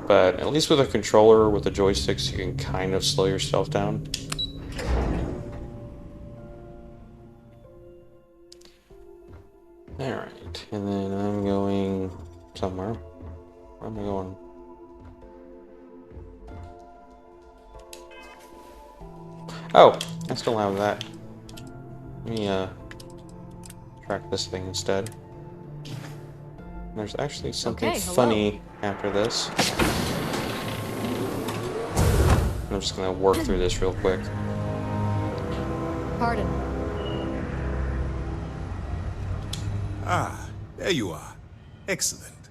But at least with a controller, with the joysticks, you can kind of slow yourself down. Alright, and then I'm going somewhere. Where am I going? Oh, I still have that. Let me track this thing instead. There's actually something funny after this. I'm just gonna work through this real quick. Pardon. Ah, there you are. Excellent.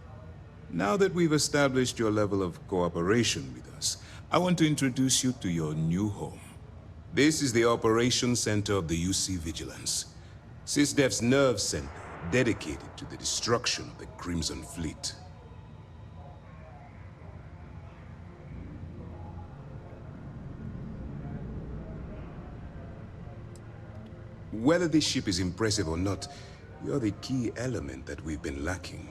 Now that we've established your level of cooperation with us, I want to introduce you to your new home. This is the Operations Center of the UC Vigilance, SysDef's nerve center dedicated to the destruction of the Crimson Fleet. Whether this ship is impressive or not, you're the key element that we've been lacking.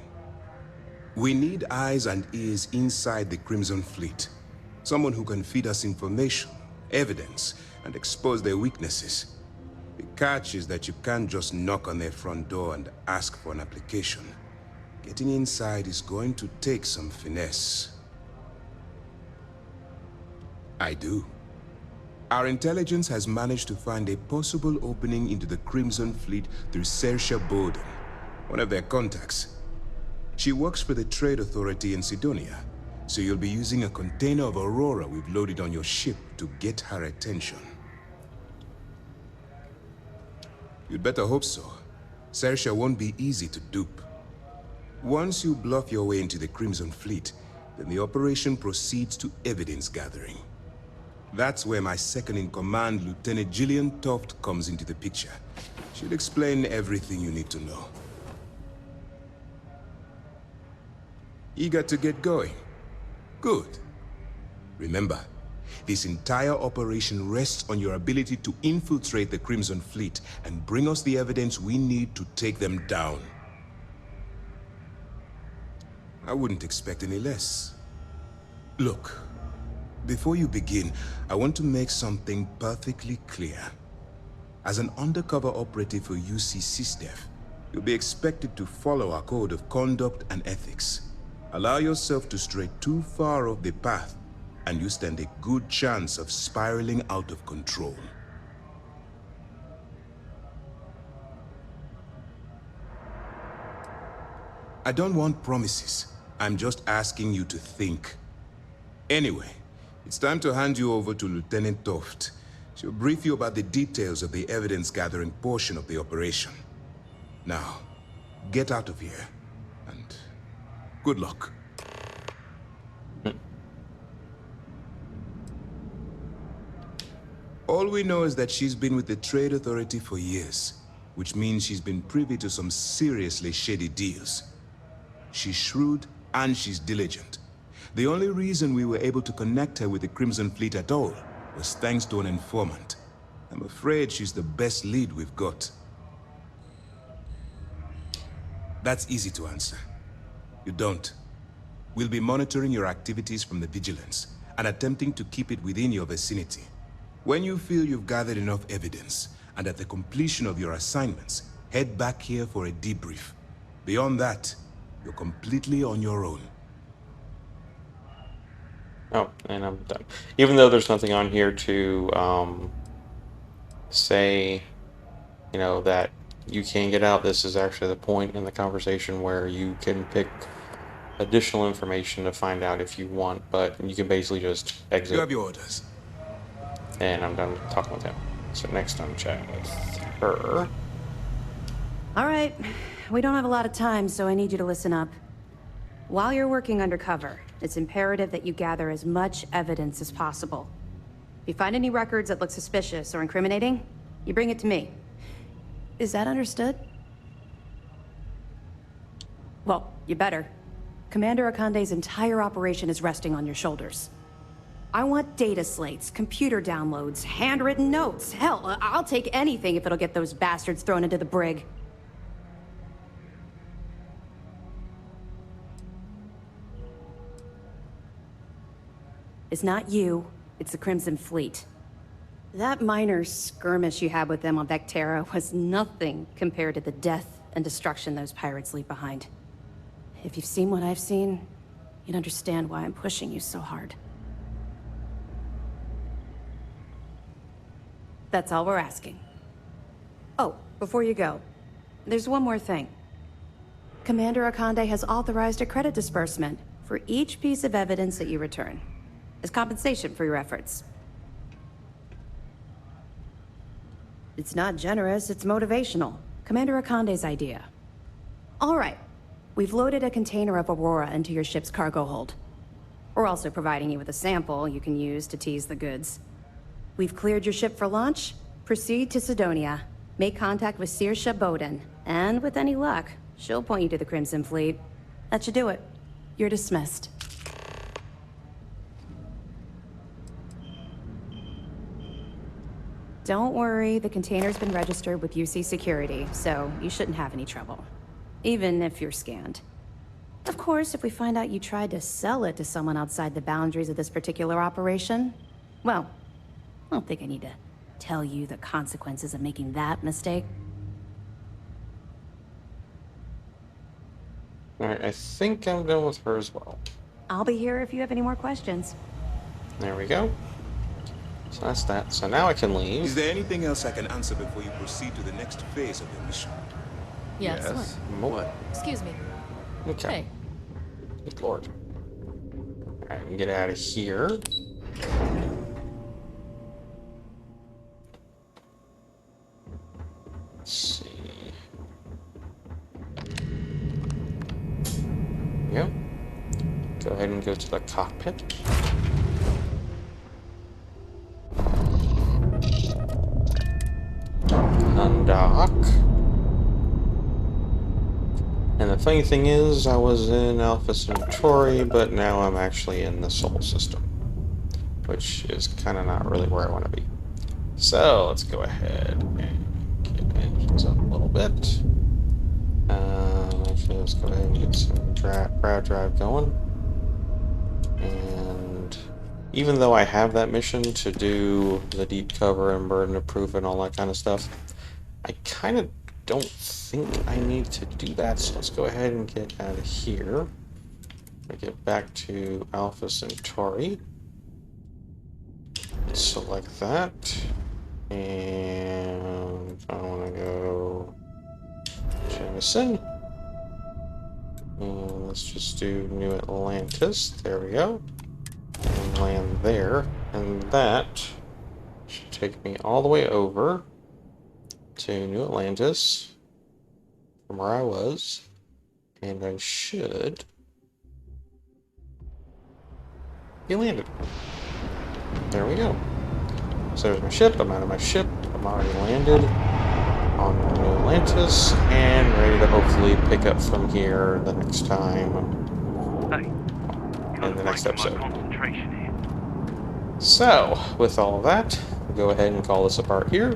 We need eyes and ears inside the Crimson Fleet. Someone who can feed us information, evidence, and expose their weaknesses. The catch is that you can't just knock on their front door and ask for an application. Getting inside is going to take some finesse. I do. Our intelligence has managed to find a possible opening into the Crimson Fleet through Saoirse Bowden, one of their contacts. She works for the Trade Authority in Sidonia, so you'll be using a container of Aurora we've loaded on your ship to get her attention. You'd better hope so. Saoirse won't be easy to dupe. Once you bluff your way into the Crimson Fleet, then the operation proceeds to evidence gathering. That's where my second-in-command, Lieutenant Gillian Toft, comes into the picture. She'll explain everything you need to know. Eager to get going? Good. Remember, this entire operation rests on your ability to infiltrate the Crimson Fleet and bring us the evidence we need to take them down. I wouldn't expect any less. Look, before you begin, I want to make something perfectly clear. As an undercover operative for UC SysDef, you'll be expected to follow our code of conduct and ethics. Allow yourself to stray too far off the path, and you stand a good chance of spiraling out of control. I don't want promises. I'm just asking you to think. Anyway, it's time to hand you over to Lieutenant Toft. She'll brief you about the details of the evidence-gathering portion of the operation. Now, get out of here, and good luck. All we know is that she's been with the Trade Authority for years, which means she's been privy to some seriously shady deals. She's shrewd and she's diligent. The only reason we were able to connect her with the Crimson Fleet at all was thanks to an informant. I'm afraid she's the best lead we've got. That's easy to answer. You don't. We'll be monitoring your activities from the Vigilance and attempting to keep it within your vicinity. When you feel you've gathered enough evidence, and at the completion of your assignments, head back here for a debrief. Beyond that, you're completely on your own. Oh, and I'm done. Even though there's nothing on here to say, you know, that you can get out, this is actually the point in the conversation where you can pick additional information to find out if you want, but you can basically just exit. You have your orders. And I'm done talking with him. So next I'm chatting with her. All right, we don't have a lot of time, so I need you to listen up. While you're working undercover, it's imperative that you gather as much evidence as possible. If you find any records that look suspicious or incriminating, you bring it to me. Is that understood? Well, you better. Commander Akande's entire operation is resting on your shoulders. I want data slates, computer downloads, handwritten notes. Hell, I'll take anything if it'll get those bastards thrown into the brig. It's not you, it's the Crimson Fleet. That minor skirmish you had with them on Vectera was nothing compared to the death and destruction those pirates leave behind. If you've seen what I've seen, you'd understand why I'm pushing you so hard. That's all we're asking. Oh, before you go, there's one more thing. Commander Akande has authorized a credit disbursement for each piece of evidence that you return, as compensation for your efforts. It's not generous, it's motivational. Commander Akande's idea. All right, we've loaded a container of Aurora into your ship's cargo hold. We're also providing you with a sample you can use to tease the goods. We've cleared your ship for launch. Proceed to Sidonia. Make contact with Saoirse Bowden. And with any luck, she'll point you to the Crimson Fleet. That should do it. You're dismissed. Don't worry, the container's been registered with UC Security, so you shouldn't have any trouble. Even if you're scanned. Of course, if we find out you tried to sell it to someone outside the boundaries of this particular operation, well, I don't think I need to tell you the consequences of making that mistake. Alright, I think I'm done with her as well. I'll be here if you have any more questions. There we go. So that's that. So now I can leave. Is there anything else I can answer before you proceed to the next phase of the mission? Yes. What? Excuse me. Okay. Hey. Good lord. Alright, we can get out of here. Let's see. Yep. Go ahead and go to the cockpit. Undock. And the funny thing is, I was in Alpha Centauri, but now I'm actually in the Sol system, which is kind of not really where I want to be. So let's go ahead and get engines up a little bit. Actually, let's go ahead and get some grav drive going. And even though I have that mission to do the deep cover and burden of proof and all that kind of stuff, I kind of don't think I need to do that, so let's go ahead and get out of here. I get back to Alpha Centauri. Select that. And I want to go Jamison. And let's just do New Atlantis. There we go. And land there. And that should take me all the way over to New Atlantis from where I was. And I should be landed. There we go. So there's my ship. I'm out of my ship. I'm already landed on New Atlantis and ready to hopefully pick up from here the next time in the next episode. So, with all of that, we'll go ahead and call this a part here,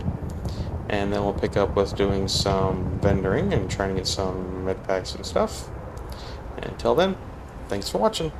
and then we'll pick up with doing some vendoring and trying to get some med packs and stuff. And until then, thanks for watching.